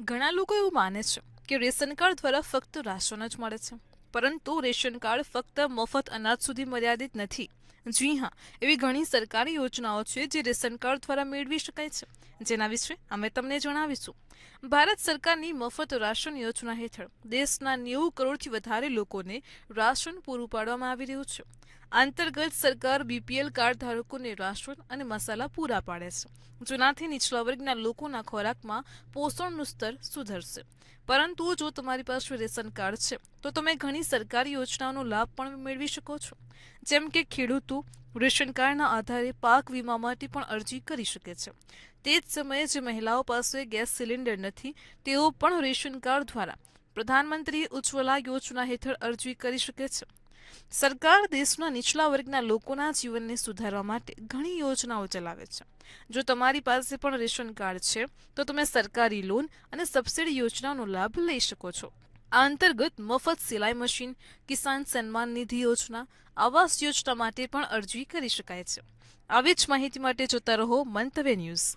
ઘણા લોકો એવું માને છે કે રેશન કાર્ડ દ્વારા ફક્ત રાશન જ મળે છે, પરંતુ રેશન કાર્ડ ફક્ત મફત અનાજ સુધી મર્યાદિત નથી. જી હા, એવી ઘણી સરકારી યોજનાઓ છે જે રેશન કાર્ડ દ્વારા મેળવી શકાય છે, જેના વિશે અમે તમને જણાવીશું. ભારત સરકારની મફત રાશન યોજના હેઠળ દેશના 90 કરોડથી વધારે લોકોને રાશન પૂરું પાડવામાં આવી રહ્યું છે. અંતર્ગત સરકાર બીપીએલ કાર્ડ ધારકોને રાશન અને મસાલા પૂરા પાડે છે, જેનાથી નીચલા વર્ગના લોકોના ખોરાકમાં પોષણનું સ્તર સુધરશે. પરંતુ જો તમારી પાસે રેશન કાર્ડ છે તો તમે ઘણી સરકારી યોજનાઓનો લાભ પણ મેળવી શકો છો. જેમ કે ખેડૂતો રેશન કાર્ડના આધારે પાક વીમા માટે પણ અરજી કરી શકે છે. તે જ સમયે જે મહિલાઓ પાસે ગેસ સિલિન્ડર નથી, તેઓ પણ રેશન કાર્ડ દ્વારા પ્રધાનમંત્રી ઉજ્જવલા યોજના હેઠળ અરજી કરી શકે છે. સરકાર દેશના નીચલા વર્ગના લોકોના જીવનને સુધારવા માટે ઘણી યોજનાઓ ચલાવે છે. જો તમારી પાસે પણ રેશન કાર્ડ છે તો તમે સરકારી લોન અને સબસિડી યોજનાનો લાભ લઈ શકો છો. આ અંતર્ગત મફત સિલાઈ મશીન, કિસાન સન્માન નિધિ યોજના, આવાસ યોજના માટે પણ અરજી કરી શકાય છે. આવી જ માહિતી માટે જોતા રહો મંતવ્ય ન્યૂઝ.